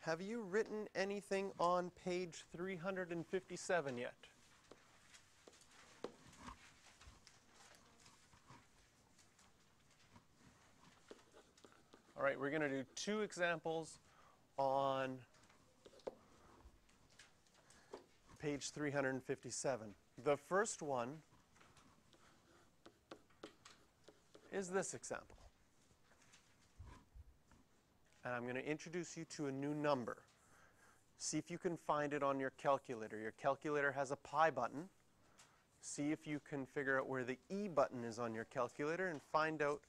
have you written anything on page 357 yet? All right, we're going to do two examples on page 357. The first one is this example. And I'm going to introduce you to a new number. See if you can find it on your calculator. Your calculator has a pi button. See if you can figure out where the E button is on your calculator and find out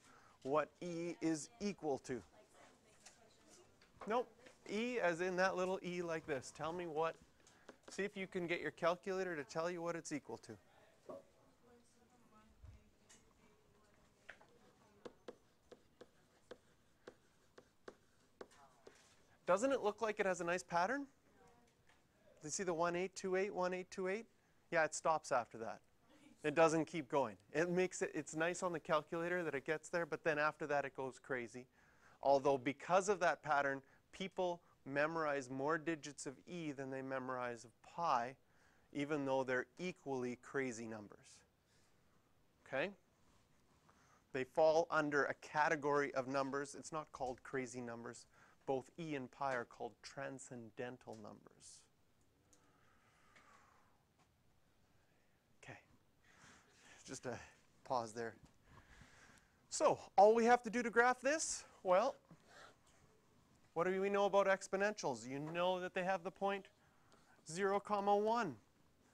what E is equal to. Nope. E as in that little E like this. Tell me what. See if you can get your calculator to tell you what it's equal to. Doesn't it look like it has a nice pattern? Do you see the 1828, 1828? Yeah, it stops after that. It doesn't keep going. It's nice on the calculator that it gets there, but then after that it goes crazy. Although because of that pattern, people memorize more digits of E than they memorize of pi, even though they're equally crazy numbers. Okay? They fall under a category of numbers. It's not called crazy numbers. Both E and pi are called transcendental numbers. Okay. Just a pause there. So, all we have to do to graph this, well, what do we know about exponentials? You know that they have the point 0, 1.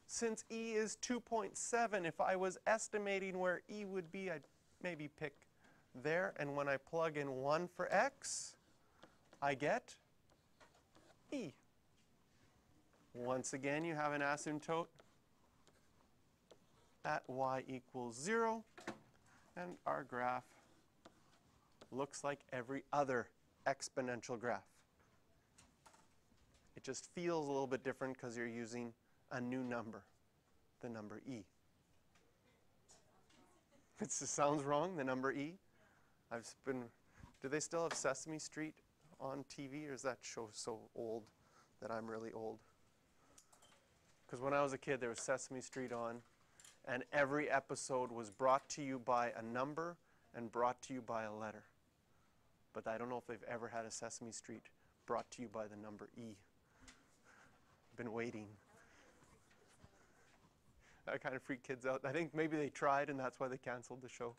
Since E is 2.7, if I was estimating where E would be, I'd maybe pick there. And when I plug in 1 for x, I get E. Once again, you have an asymptote at y equals 0. And our graph looks like every other exponential graph. It just feels a little bit different because you're using a new number, the number E. It sounds wrong, the number E. Do they still have Sesame Street on TV, or is that show so old that I'm really old? Because when I was a kid, there was Sesame Street on, and every episode was brought to you by a number and brought to you by a letter. But I don't know if they've ever had a Sesame Street brought to you by the number E. I've been waiting. That kind of freaked kids out. I think maybe they tried, and that's why they canceled the show.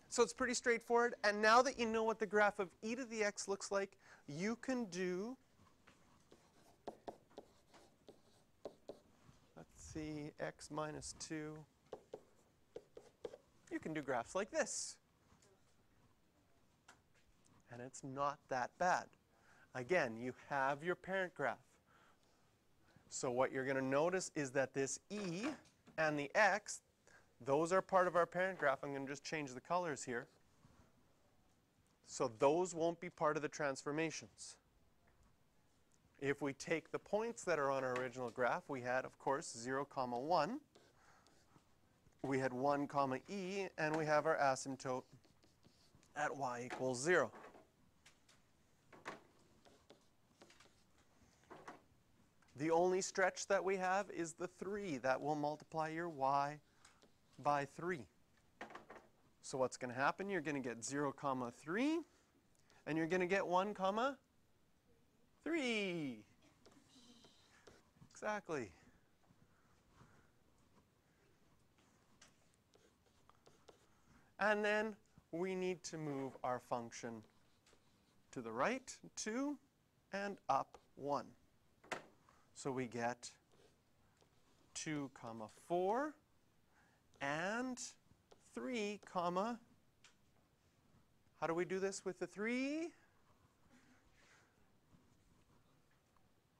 So it's pretty straightforward. And now that you know what the graph of e to the x looks like, you can do, let's see, x minus 2. You can do graphs like this. And it's not that bad. Again, you have your parent graph. So what you're going to notice is that this e and the x, those are part of our parent graph. I'm going to just change the colors here. So those won't be part of the transformations. If we take the points that are on our original graph, we had, of course, 0, 1. We had 1, e, and we have our asymptote at y equals 0. The only stretch that we have is the 3. That will multiply your y by 3. So what's going to happen? You're going to get 0, 3, and you're going to get 1, 3. Exactly. And then we need to move our function to the right 2 and up 1. So we get 2, 4 and 3, how do we do this with the 3?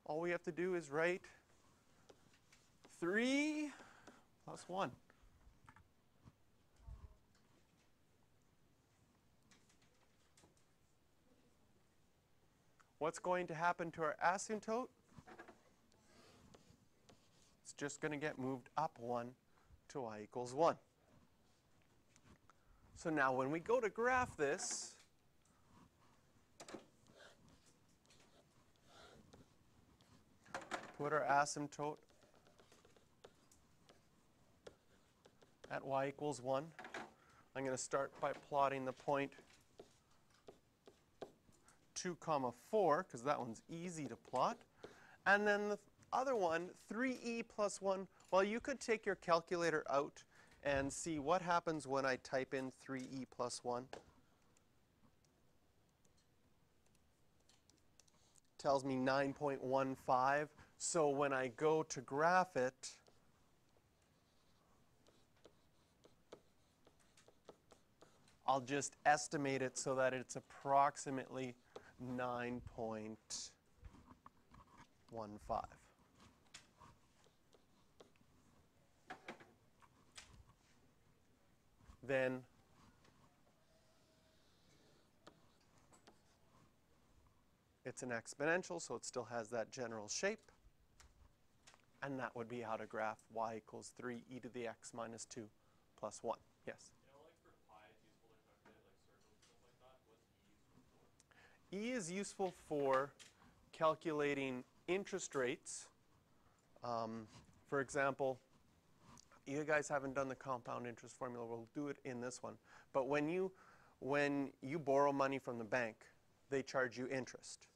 All we have to do is write 3 plus 1. What's going to happen to our asymptote? It's just going to get moved up 1 to y equals 1. So now when we go to graph this, put our asymptote at y equals 1. I'm going to start by plotting the point 2, 4, because that one's easy to plot. And then the other one, 3e plus 1, well, you could take your calculator out and see what happens when I type in 3e plus 1. Tells me 9.15. So when I go to graph it, I'll just estimate it so that it's approximately 9.15. Then it's an exponential, so it still has that general shape. And that would be how to graph y equals 3e to the x minus 2 plus 1. Yes? E is useful for calculating interest rates. For example, you guys haven't done the compound interest formula. We'll do it in this one. But when you borrow money from the bank, they charge you interest.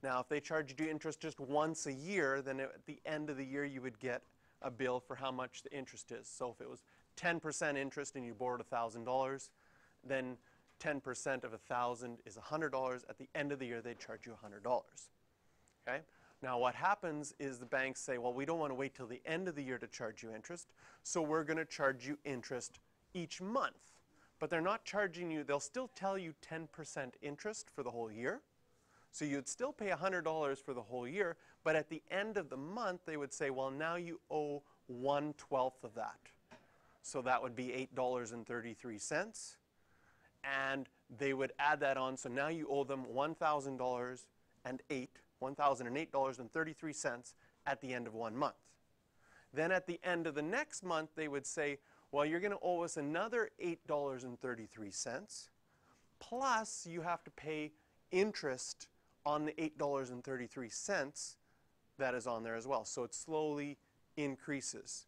Now, if they charged you interest just once a year, then at the end of the year you would get a bill for how much the interest is. So if it was 10% interest and you borrowed $1,000, then 10% of 1,000 is $100. At the end of the year, they'd charge you $100. Okay? Now, what happens is the banks say, well, we don't want to wait till the end of the year to charge you interest, so we're going to charge you interest each month. But they're not charging you, they'll still tell you 10% interest for the whole year. So you'd still pay $100 for the whole year, but at the end of the month, they would say, well, now you owe 1/12 of that. So that would be $8.33. And they would add that on, so now you owe them $1,008.33 at the end of 1 month. Then at the end of the next month, they would say, well, you're going to owe us another $8.33, plus you have to pay interest on the $8.33 that is on there as well. So it slowly increases.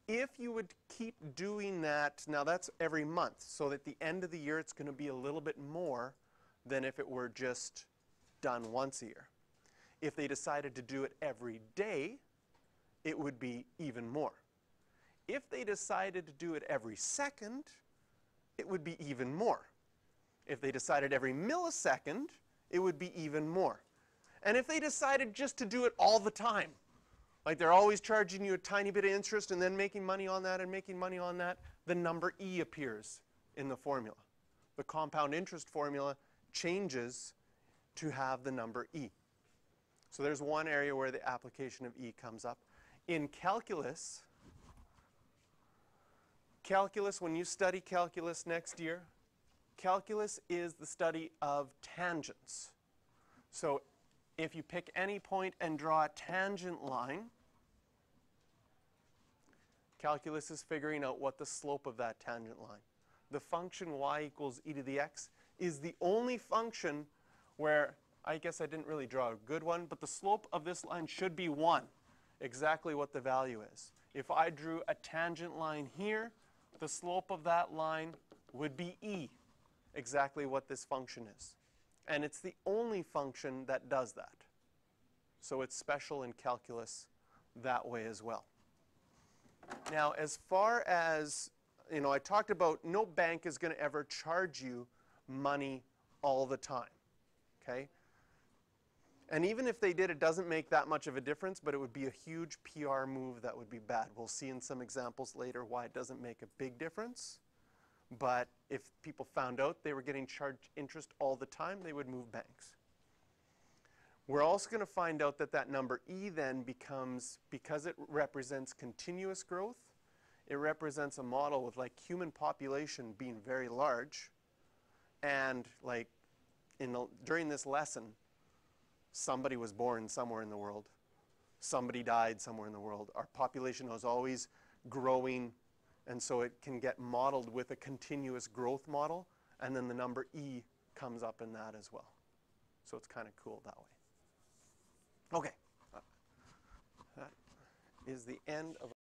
If you would keep doing that, now that's every month, so at the end of the year it's going to be a little bit more than if it were just done once a year. If they decided to do it every day, it would be even more. If they decided to do it every second, it would be even more. If they decided every millisecond, it would be even more. And if they decided just to do it all the time, like they're always charging you a tiny bit of interest and then making money on that and making money on that, the number E appears in the formula. The compound interest formula changes to have the number E. So there's one area where the application of E comes up. In calculus, when you study calculus next year, calculus is the study of tangents. So if you pick any point and draw a tangent line, calculus is figuring out what the slope of that tangent line. The function y equals e to the x is the only function where, I guess I didn't really draw a good one, but the slope of this line should be 1, exactly what the value is. If I drew a tangent line here, the slope of that line would be e, exactly what this function is. And it's the only function that does that. So it's special in calculus that way as well. Now, as far as, I talked about no bank is going to ever charge you money all the time, okay? And even if they did, it doesn't make that much of a difference, but it would be a huge PR move that would be bad. We'll see in some examples later why it doesn't make a big difference. But if people found out they were getting charged interest all the time, they would move banks. We're also going to find out that that number E then becomes, because it represents continuous growth, it represents a model with like human population being very large. And like during this lesson, somebody was born somewhere in the world. Somebody died somewhere in the world. Our population was always growing And so it can get modeled with a continuous growth model, and then the number E comes up in that as well. So it's kind of cool that way. Okay. That is the end of